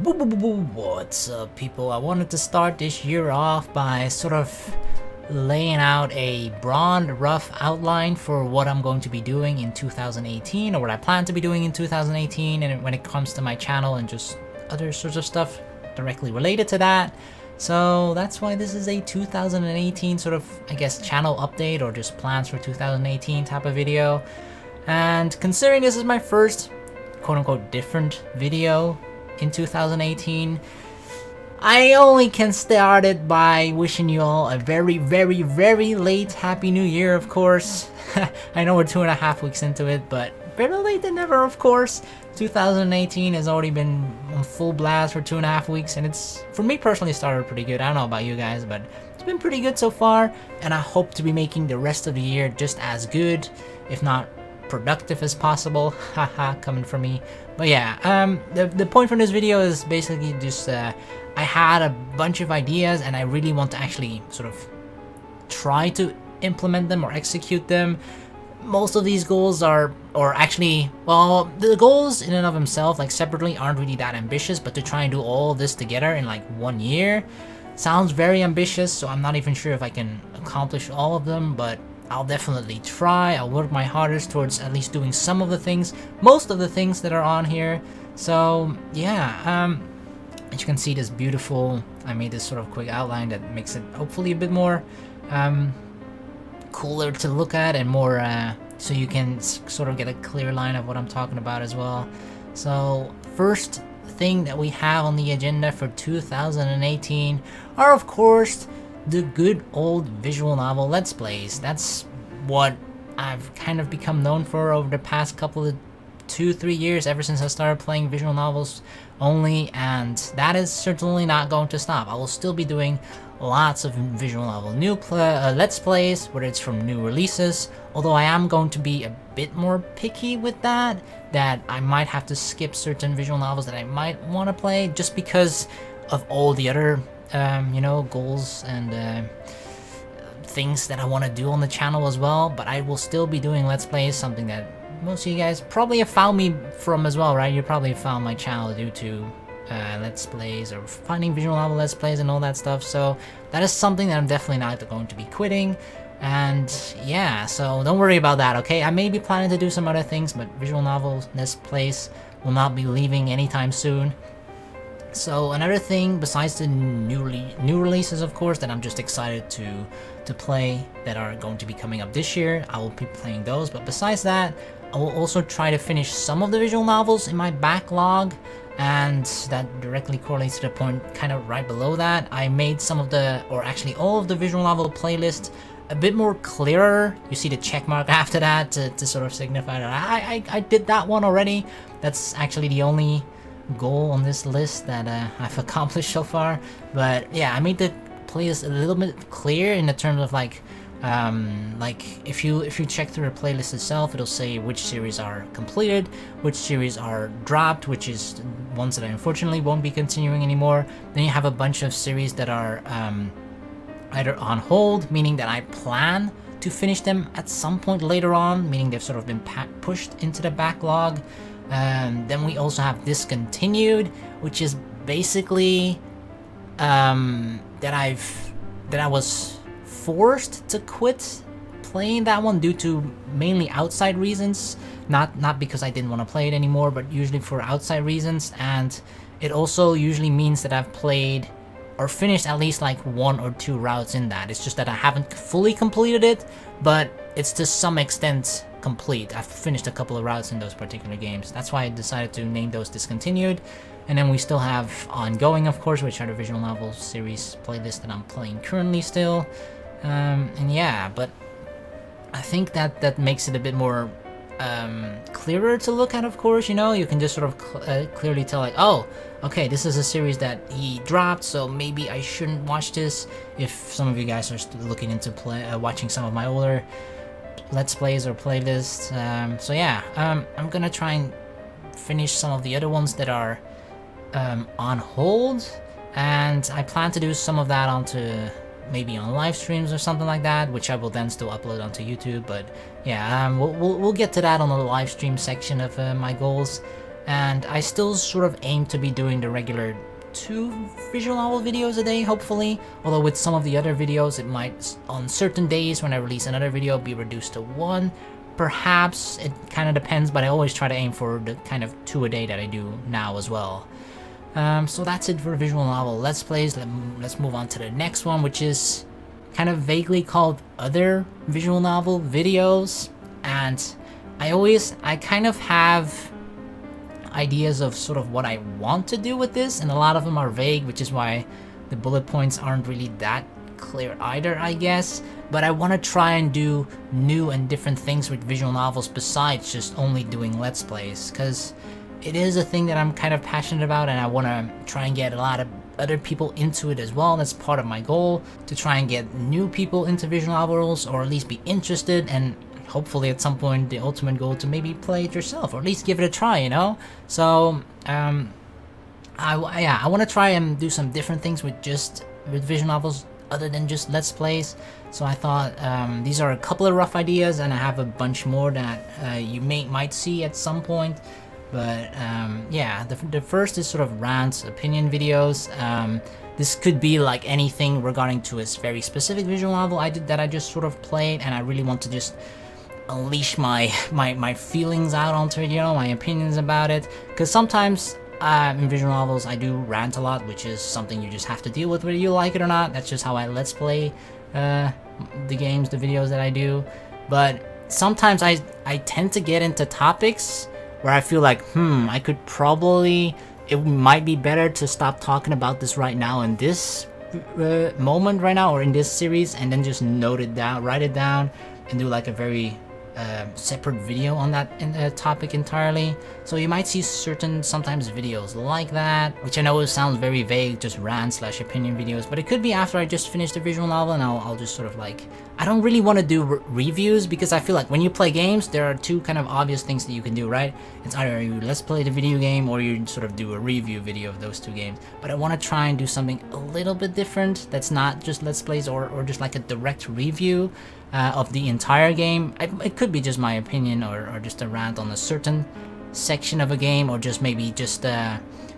What's up, people? I wanted to start this year off by sort of laying out a broad, rough outline for what I'm going to be doing in 2018, or what I plan to be doing in 2018, and when it comes to my channel and just other sorts of stuff directly related to that. So that's why this is a 2018 sort of, I guess, channel update or just plans for 2018 type of video. And considering this is my first quote-unquote different video in 2018, I only can start it by wishing you all a very late Happy New Year, of course. I know we're 2.5 weeks into it, but better late than never, of course. 2018 has already been on full blast for 2.5 weeks, and it's, for me personally, started pretty good. I don't know about you guys, but it's been pretty good so far, and I hope to be making the rest of the year just as good, if not productive as possible. Haha, coming from me. But yeah, the point from this video is basically just I had a bunch of ideas and I really want to actually sort of try to implement them or execute them. Most of these goals are, or actually, well, the goals in and of themselves, like separately, aren't really that ambitious, but to try and do all this together in like 1 year sounds very ambitious, so I'm not even sure if I can accomplish all of them, but I'll definitely try. I'll work my hardest towards at least doing some of the things, most of the things that are on here. So yeah, as you can see, this beautiful, I made this sort of quick outline that makes it hopefully a bit more cooler to look at, and more so you can sort of get a clear line of what I'm talking about as well. So first thing that we have on the agenda for 2018 are, of course, the good old visual novel Let's Plays. That's what I've kind of become known for over the past couple of 2-3 years, ever since I started playing visual novels only, and that is certainly not going to stop. I will still be doing lots of visual novel Let's Plays, whether it's from new releases, although I am going to be a bit more picky with that I might have to skip certain visual novels that I might want to play just because of all the other you know, goals and things that I want to do on the channel as well. But I will still be doing Let's Plays, something that most of you guys probably have found me from as well, right? You probably found my channel due to Let's Plays or finding visual novel Let's Plays and all that stuff. So that is something that I'm definitely not going to be quitting. And yeah, so don't worry about that, okay? I may be planning to do some other things, but visual novels Let's Plays will not be leaving anytime soon. So another thing besides the new releases, of course, that I'm just excited to play that are going to be coming up this year, I will be playing those. But besides that, I will also try to finish some of the visual novels in my backlog, and that directly correlates to the point kind of right below that. I made some of the, or actually all of the visual novel playlist a bit more clearer. You see the check mark after that to sort of signify that I did that one already. That's actually the only goal on this list that I've accomplished so far. But yeah, I made the playlist a little bit clear in the terms of like if you check through the playlist itself, it'll say which series are completed, which series are dropped, which is ones that I unfortunately won't be continuing anymore. Then you have a bunch of series that are either on hold, meaning that I plan to finish them at some point later on, meaning they've sort of been pushed into the backlog. Then we also have discontinued, which is basically that I was forced to quit playing that one due to mainly outside reasons, not because I didn't want to play it anymore, but usually for outside reasons. And it also usually means that I've played or finished at least like 1 or 2 routes in that. It's just that I haven't fully completed it, but it's to some extent complete. I've finished a couple of routes in those particular games. That's why I decided to name those discontinued. And then we still have ongoing, of course, which are the visual novel series playlist that I'm playing currently still. And yeah, but I think that makes it a bit more clearer to look at, of course. You know, you can just sort of clearly tell, like, oh, okay, this is a series that he dropped, so maybe I shouldn't watch this. If some of you guys are still looking into watching some of my older Let's Plays or playlists. So yeah, I'm gonna try and finish some of the other ones that are on hold, and I plan to do some of that onto maybe on live streams or something like that, which I will then still upload onto YouTube. But yeah, we'll get to that on the live stream section of my goals. and I still sort of aim to be doing the regular 2 visual novel videos a day, hopefully. Although with some of the other videos, it might, on certain days when I release another video, be reduced to 1. Perhaps, it kind of depends, but I always try to aim for the kind of 2 a day that I do now as well. So that's it for visual novel Let's Plays. Let's move on to the next one, which is kind of vaguely called other visual novel videos. And I kind of have ideas of sort of what I want to do with this, and a lot of them are vague, which is why the bullet points aren't really that clear either, I guess. But I want to try and do new and different things with visual novels besides just only doing Let's Plays, because it is a thing that I'm kind of passionate about, and I want to try and get a lot of other people into it as well. That's part of my goal, to try and get new people into visual novels, or at least be interested, and hopefully at some point the ultimate goal to maybe play it yourself, or at least give it a try, you know? So I want to try and do some different things with visual novels other than just Let's Plays. So I thought these are a couple of rough ideas, and I have a bunch more that you might see at some point. But yeah, the first is sort of rants, opinion videos. This could be like anything regarding to a very specific visual novel that I just sort of played, and I really want to just unleash my feelings out onto it, you know, my opinions about it. Because sometimes in visual novels I do rant a lot, which is something you just have to deal with whether you like it or not. That's just how I Let's Play the games, the videos that I do. But sometimes I tend to get into topics where I feel like, I could probably, it might be better to stop talking about this right now in this moment right now, or in this series, and then just note it down, write it down, and do like a very separate video on that topic entirely. So you might see sometimes videos like that, which I know it sounds very vague, just rant/opinion videos, but it could be after I just finish the visual novel, and I'll just sort of like, I don't really want to do reviews, because I feel like when you play games, there are 2 kind of obvious things that you can do, right? It's either you Let's Play the video game, or you sort of do a review video of those 2 games. But I want to try and do something a little bit different, that's not just Let's Plays, or just like a direct review of the entire game. It could be just my opinion, or just a rant on a certain section of a game, or just maybe just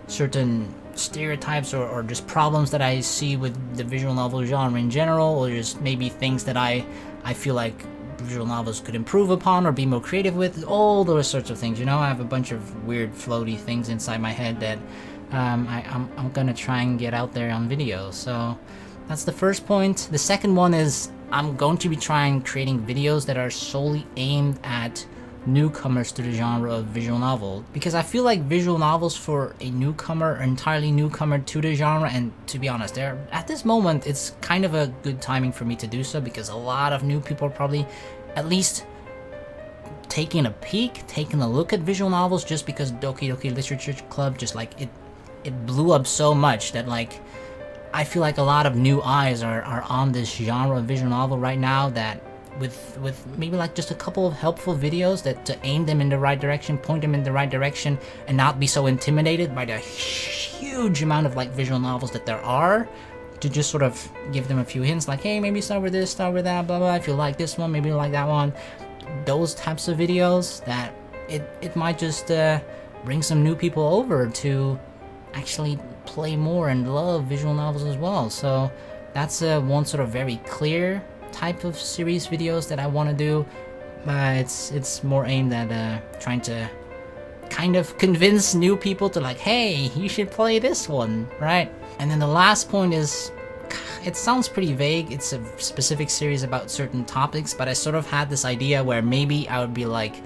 certain stereotypes or just problems that I see with the visual novel genre in general, or just maybe things that I feel like visual novels could improve upon or be more creative with, all those sorts of things, you know? I have a bunch of weird floaty things inside my head that I'm gonna try and get out there on video. So that's the first point. The second one is I'm going to be creating videos that are solely aimed at newcomers to the genre of visual novel, because I feel like visual novels for a newcomer, entirely newcomer to the genre, and to be honest, at this moment it's kind of a good timing for me to do so, because a lot of new people are probably at least taking a peek, taking a look at visual novels, just because Doki Doki Literature Club just like it blew up so much that like I feel like a lot of new eyes are on this genre of visual novel right now, that with maybe like just a couple of helpful videos that to aim them in the right direction, point them in the right direction, and not be so intimidated by the huge amount of like visual novels that there are, to just sort of give them a few hints like, hey, maybe start with this, start with that, blah blah, if you like this one, maybe you like that one. Those types of videos that it might just bring some new people over to actually play more and love visual novels as well. So that's one sort of very clear type of series videos that I want to do. It's more aimed at trying to kind of convince new people to like, hey, you should play this one, right? And then the last point is, it sounds pretty vague, it's a specific series about certain topics, but I sort of had this idea where maybe I would be like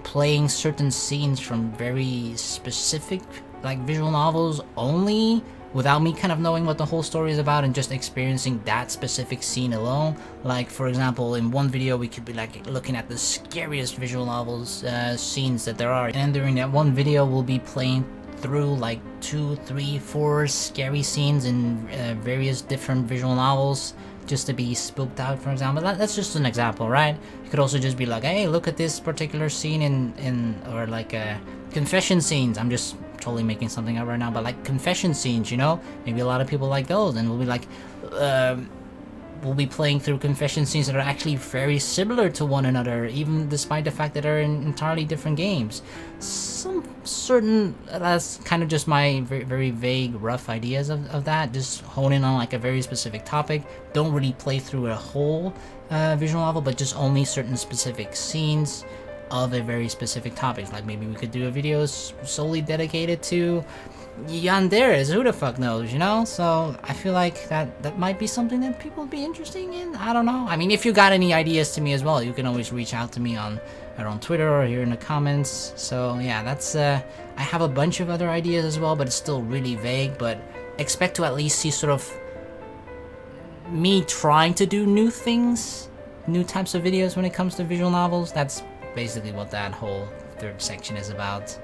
playing certain scenes from very specific like visual novels only, without me kind of knowing what the whole story is about, and just experiencing that specific scene alone. Like for example, in one video we could be like looking at the scariest visual novels scenes that there are, and during that one video we'll be playing through like 2, 3, 4 scary scenes in various different visual novels, just to be spooked out, for example. That's just an example, right? You could also just be like, hey, look at this particular scene or like confession scenes. I'm just totally making something up right now, but like confession scenes, you know, maybe a lot of people like those, and we'll be like we'll be playing through confession scenes that are actually very similar to one another, even despite the fact that they're in entirely different games. Some certain, that's kind of just my very, very vague, rough ideas of that, just hone in on like a very specific topic. Don't really play through a whole visual novel, but just only certain specific scenes of a very specific topic. Like maybe we could do a video solely dedicated to Yandere, who the fuck knows, you know? So I feel like that might be something that people would be interested in. I don't know. I mean, if you got any ideas to me as well, you can always reach out to me on Twitter or here in the comments. So yeah, that's I have a bunch of other ideas as well, but it's still really vague. But expect to at least see sort of me trying to do new things, new types of videos when it comes to visual novels. That's basically what that whole third section is about.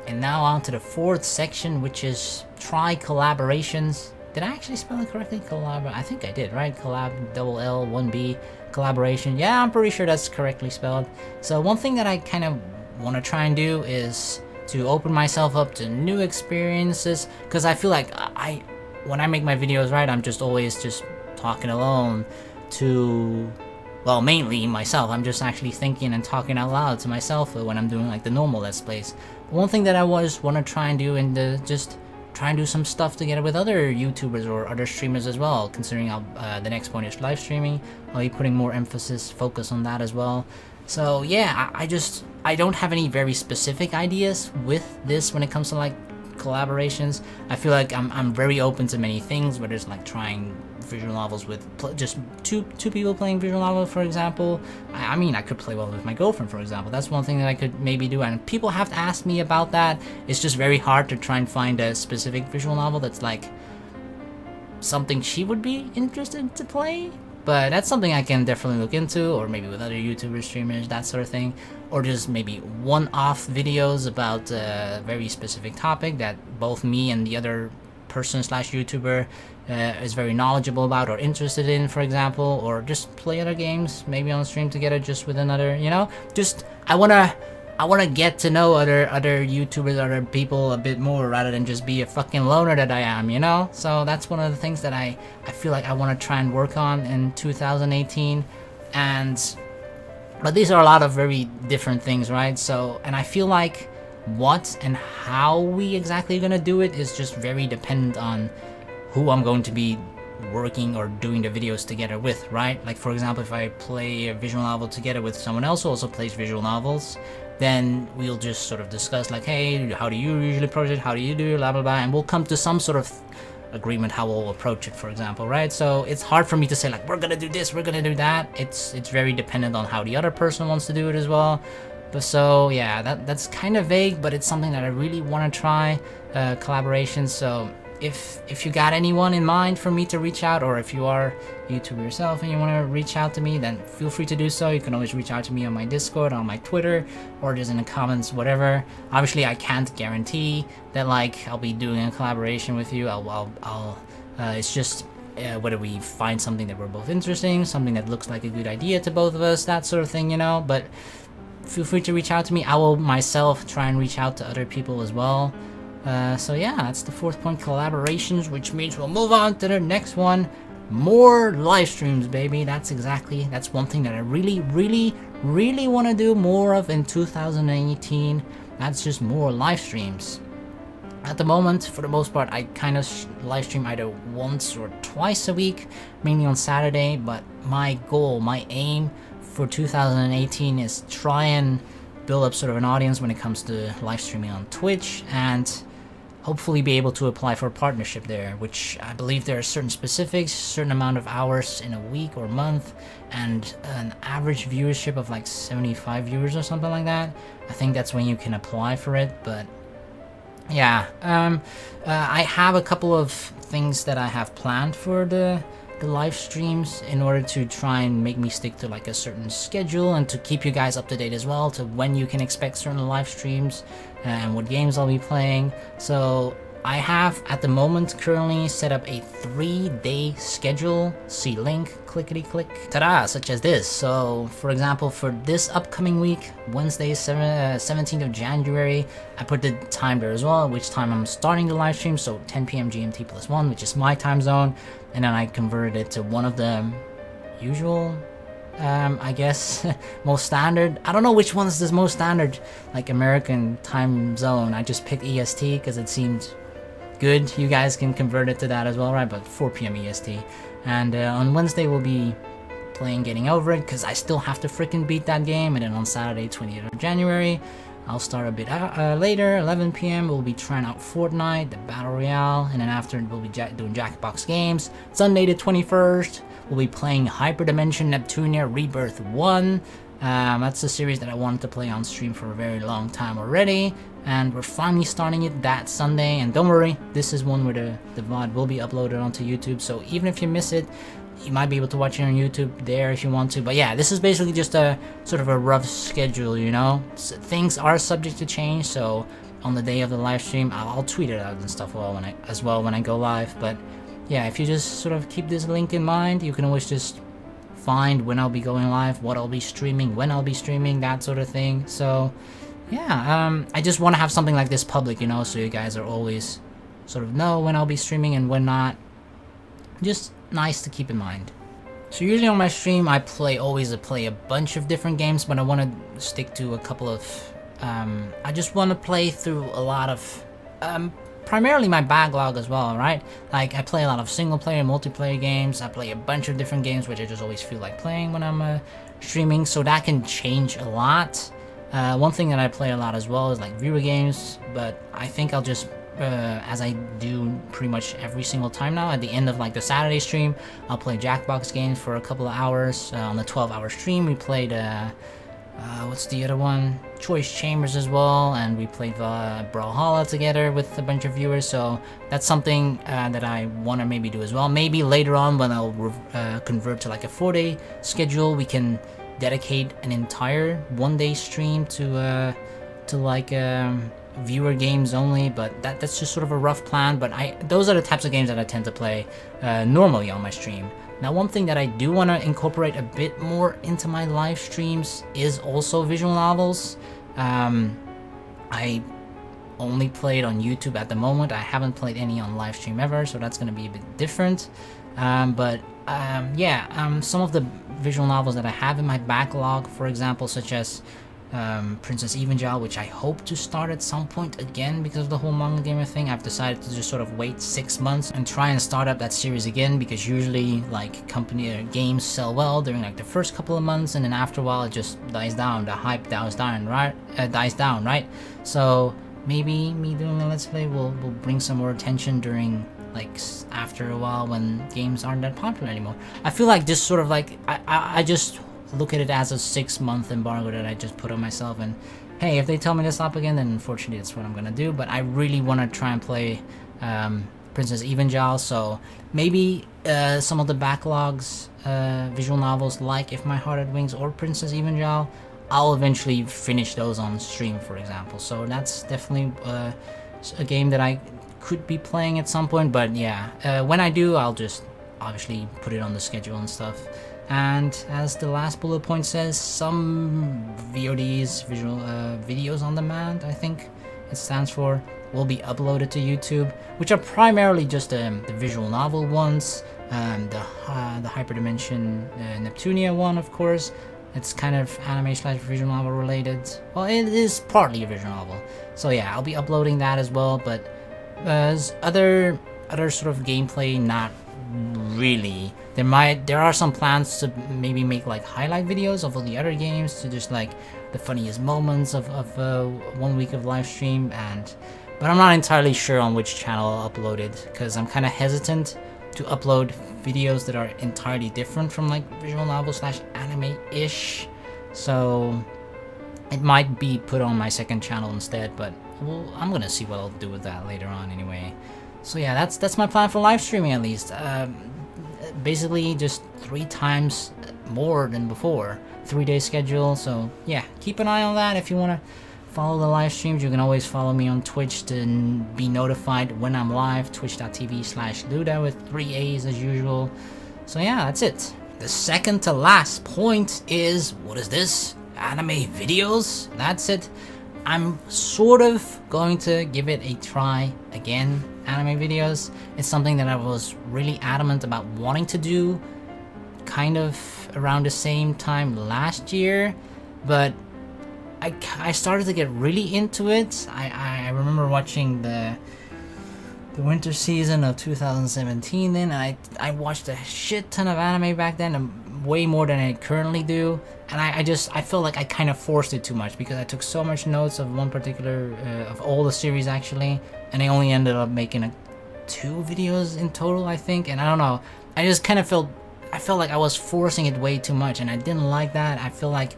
And now on to the fourth section, which is try collaborations. Did I actually spell it correctly? I think I did, right? Collab, double L, 1B, collaboration. Yeah, I'm pretty sure that's correctly spelled. So one thing that I kind of want to try and do is to open myself up to new experiences, because I feel like when I make my videos, right, I'm just always just talking alone to, well, mainly myself. I'm just actually thinking and talking out loud to myself when I'm doing like the normal Let's Plays. One thing that I want to try and do, and just try and do some stuff together with other YouTubers or other streamers as well, considering how the next point is live streaming. I'll be putting more focus on that as well. So yeah, I don't have any very specific ideas with this when it comes to like collaborations. I feel like I'm very open to many things, whether it's like trying visual novels with just two people playing visual novel, for example. I mean, I could play well with my girlfriend, for example. That's one thing that I could maybe do, and people have to ask me about that. It's just very hard to try and find a specific visual novel that's like something she would be interested to play. But that's something I can definitely look into, or maybe with other YouTubers, streamers, that sort of thing. Or just maybe one-off videos about a very specific topic that both me and the other person / YouTuber is very knowledgeable about or interested in, for example. Or just play other games, maybe on stream together, just with another, you know? Just, I wanna get to know other YouTubers, other people a bit more, rather than just be a fucking loner that I am, you know? So that's one of the things that I feel like I want to try and work on in 2018. But these are a lot of very different things, right? So, and I feel like what and how we exactly gonna do it is just very dependent on who I'm going to be working or doing the videos together with, right? Like, for example, if I play a visual novel together with someone else who also plays visual novels, then we'll just sort of discuss like, hey, how do you usually approach it? How do you do it? Blah, blah, blah. And we'll come to some sort of agreement how we'll approach it, for example, right? So it's hard for me to say like, we're gonna do this, we're gonna do that. It's very dependent on how the other person wants to do it as well. But so yeah, that's kind of vague, but it's something that I really want to try, collaboration. So if you got anyone in mind for me to reach out, or if you are a YouTuber yourself and you want to reach out to me, then feel free to do so. You can always reach out to me on my Discord, on my Twitter, or just in the comments, whatever. Obviously, I can't guarantee that like I'll be doing a collaboration with you. It's just whether we find something that we're both interesting, something that looks like a good idea to both of us, that sort of thing, you know. But feel free to reach out to me. I will myself try and reach out to other people as well. So yeah, that's the fourth point, collaborations, which means we'll move on to the next one. More live streams, baby. That's one thing that I really want to do more of in 2018. That's just more live streams. At the moment, for the most part, I kind of live stream either once or twice a week, mainly on Saturday, but my goal, my aim for 2018 is try and build up sort of an audience when it comes to live streaming on Twitch, and hopefully be able to apply for a partnership there, which I believe there are certain specifics, certain amount of hours in a week or month, and an average viewership of like 75 viewers or something like that. I think that's when you can apply for it. But yeah, I have a couple of things that I have planned for the live streams in order to try and make me stick to like a certain schedule, and to keep you guys up to date as well to when you can expect certain live streams and what games I'll be playing. So I have at the moment currently set up a 3-day schedule. See link, clickety click, ta-da, such as this. So for example, for this upcoming week, Wednesday 17th of January, I put the time there as well, which time I'm starting the live stream, so 10 PM GMT+1, which is my time zone, and then I converted it to one of the usual, I guess, most standard. I don't know which one's the most standard, like American time zone. I just picked EST because it seemed good. You guys can convert it to that as well, right? But 4 p.m. EST. And on Wednesday we'll be playing Getting Over It because I still have to freaking beat that game. And then on Saturday, 28th of January, I'll start a bit later, 11 p.m. We'll be trying out Fortnite, the Battle Royale, and then after we'll be doing Jackbox games. Sunday the 21st, we'll be playing Hyperdimension Neptunia Rebirth 1. That's a series that I wanted to play on stream for a very long time already, and we're finally starting it that Sunday. And don't worry, this is one where the VOD will be uploaded onto YouTube, so even if you miss it, you might be able to watch it on YouTube there if you want to. But yeah, this is basically just a sort of a rough schedule, you know. So things are subject to change, so on the day of the live stream, I'll tweet it out and stuff as well when I go live. But yeah, if you just sort of keep this link in mind, you can always just find when I'll be going live, what I'll be streaming, when I'll be streaming, that sort of thing. So yeah, I just want to have something like this public, you know, so you guys are always sort of know when I'll be streaming and when not. Just nice to keep in mind. So usually on my stream I always play a bunch of different games, but I want to stick to a couple of I just want to play through a lot of primarily my backlog as well, right? Like I play a lot of single player, multiplayer games. I play a bunch of different games which I just always feel like playing when I'm streaming, so that can change a lot. One thing that I play a lot as well is like viewer games, but I think I'll just as I do pretty much every single time now, at the end of like the Saturday stream, I'll play Jackbox games for a couple of hours. On the 12-hour stream we played what's the other one, Choice Chambers as well, and we played Brawlhalla together with a bunch of viewers. So that's something that I want to maybe do as well. Maybe later on when I'll convert to like a 4-day schedule, we can dedicate an entire 1-day stream to like viewer games only. But that's just sort of a rough plan. But those are the types of games that I tend to play normally on my stream. Now, one thing that I do want to incorporate a bit more into my live streams is also visual novels. I only played on YouTube at the moment. I haven't played any on live stream ever, so that's going to be a bit different. Yeah, some of the visual novels that I have in my backlog, for example, such as Princess Evangel, which I hope to start at some point again because of the whole Manga Gamer thing. I've decided to just sort of wait 6 months and try and start up that series again, because usually like games sell well during like the first couple of months, and then after a while it just dies down. The hype dies down, right? So maybe me doing a Let's Play will bring some more attention during like after a while when games aren't that popular anymore. I feel like just sort of like I just look at it as a 6-month embargo that I just put on myself, and hey, if they tell me to stop again, then unfortunately that's what I'm gonna do. But I really want to try and play Princess Evangel, so maybe some of the backlogs visual novels like If My Heart Had Wings or Princess Evangel, I'll eventually finish those on stream, for example. So that's definitely a game that I could be playing at some point. But yeah, when I do, I'll just obviously put it on the schedule and stuff. And as the last bullet point says, some VODs, videos on demand, I think it stands for, will be uploaded to YouTube, which are primarily just the visual novel ones. The Hyperdimension Neptunia one, of course. It's kind of anime/visual novel related. Well, it is partly a visual novel. So yeah, I'll be uploading that as well. But other sort of gameplay, not really. There are some plans to maybe make like highlight videos of all the other games, to just like the funniest moments of 1 week of live stream, but I'm not entirely sure on which channel I'll upload it, because I'm kind of hesitant to upload videos that are entirely different from like visual novel/anime-ish. So it might be put on my second channel instead, but I'm gonna see what I'll do with that later on anyway. So yeah, that's my plan for live streaming, at least. Basically just 3 times more than before, 3-day schedule. So yeah, keep an eye on that. If you want to follow the live streams, you can always follow me on Twitch to be notified when I'm live, twitch.tv/Luda with 3 A's as usual. So yeah, that's it. The second to last point is, what is this? Anime videos? That's it. I'm sort of going to give it a try again, anime videos. It's something that I was really adamant about wanting to do kind of around the same time last year, but I started to get really into it. I remember watching the winter season of 2017 then, and I watched a shit ton of anime back then, and way more than I currently do, and I feel like I kind of forced it too much because I took so much notes of one particular of all the series actually, and I only ended up making 2 videos in total, I think. And I don't know, I just kind of felt like I was forcing it way too much, and I didn't like that. I feel like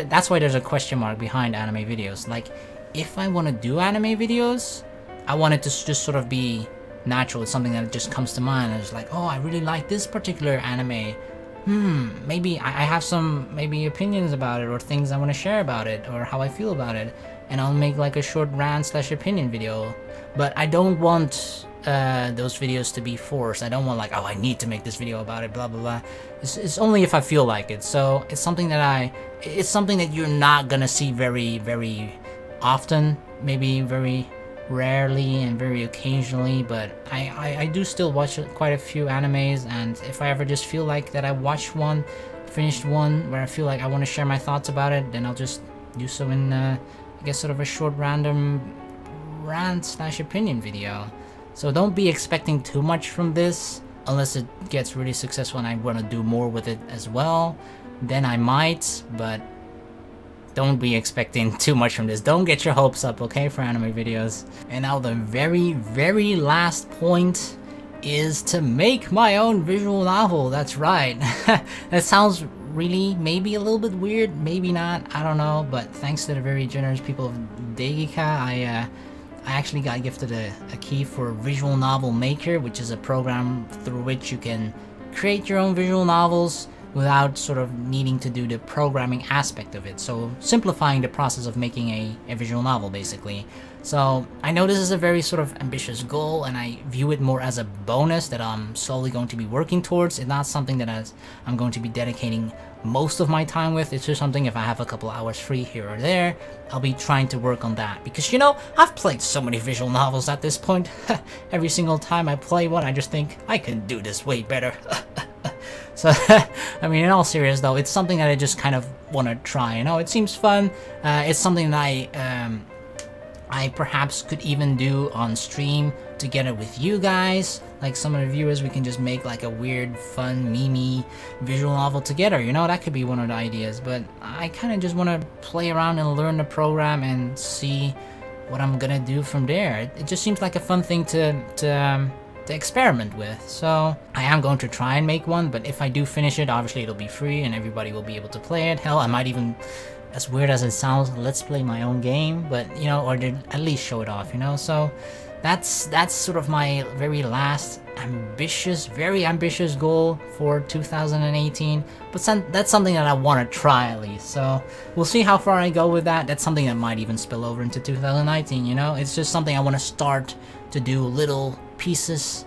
that's why there's a question mark behind anime videos. Like, if I want to do anime videos, I want it to just sort of be natural. It's something that just comes to mind. I was like, oh, I really like this particular anime. Maybe I have some opinions about it, or things I want to share about it, or how I feel about it, and I'll make like a short rant/opinion video. But I don't want those videos to be forced. I don't want like, oh, I need to make this video about it, blah blah blah. It's only if I feel like it. So it's something that you're not gonna see very, very often, maybe very rarely and very occasionally, but I do still watch quite a few animes, and if I ever just feel like that I watched one, finished one, where I feel like I want to share my thoughts about it, then I'll just do so in I guess sort of a short random rant/opinion video. So don't be expecting too much from this, unless it gets really successful and I want to do more with it as well, then I might, but don't be expecting too much from this. Don't get your hopes up, okay, for anime videos. And now the very, very last point is to make my own visual novel. That's right. That sounds really maybe a little bit weird, maybe not, I don't know, but thanks to the very generous people of Degika, I actually got gifted a key for Visual Novel Maker, which is a program through which you can create your own visual novels without sort of needing to do the programming aspect of it. So simplifying the process of making a visual novel, basically. So I know this is a very sort of ambitious goal, and I view it more as a bonus that I'm slowly going to be working towards. It's not something that I'm going to be dedicating most of my time with. It's just something, if I have a couple hours free here or there, I'll be trying to work on that. Because, you know, I've played so many visual novels at this point. Every single time I play one, I just think, I can do this way better. So, I mean, in all seriousness though, it's something that I just kind of want to try, you know? It seems fun. It's something that I perhaps could even do on stream together with you guys. Like some of the viewers, we can just make like a weird, fun, meme visual novel together, you know? That could be one of the ideas. But I kind of just want to play around and learn the program and see what I'm gonna do from there. It just seems like a fun thing to experiment with. So I am going to try and make one, but if I do finish it, obviously it'll be free and everybody will be able to play it. Hell, I might even, as weird as it sounds, let's play my own game, but you know, or at least show it off, you know? So that's sort of my very last very ambitious goal for 2018, but that's something that I want to try at least. So we'll see how far I go with that. That's something that might even spill over into 2019, you know? It's just something I want to start to do little pieces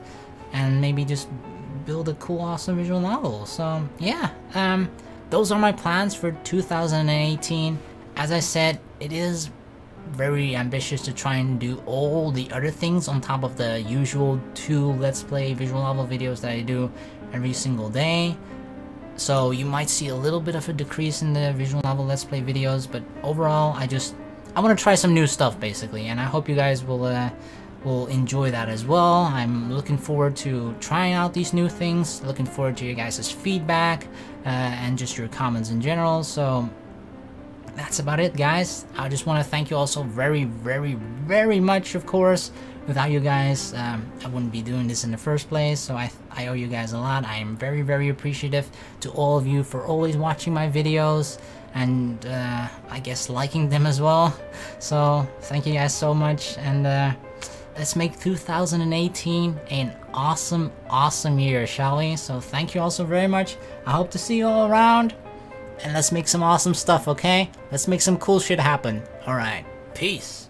and maybe just build a cool, awesome visual novel. So yeah, those are my plans for 2018. As I said, it is very ambitious to try and do all the other things on top of the usual 2 Let's Play visual novel videos that I do every single day. So you might see a little bit of a decrease in the visual novel Let's Play videos, but overall I want to try some new stuff basically, and I hope you guys will enjoy that as well. I'm looking forward to trying out these new things, looking forward to your guys' feedback and just your comments in general. So that's about it, guys. I just want to thank you all so very, very, very much, of course. Without you guys, I wouldn't be doing this in the first place, so I owe you guys a lot. I am very, very appreciative to all of you for always watching my videos and I guess liking them as well. So thank you guys so much, and let's make 2018 an awesome, awesome year, shall we? So thank you all so very much. I hope to see you all around, and let's make some awesome stuff, okay? Let's make some cool shit happen. Alright, peace.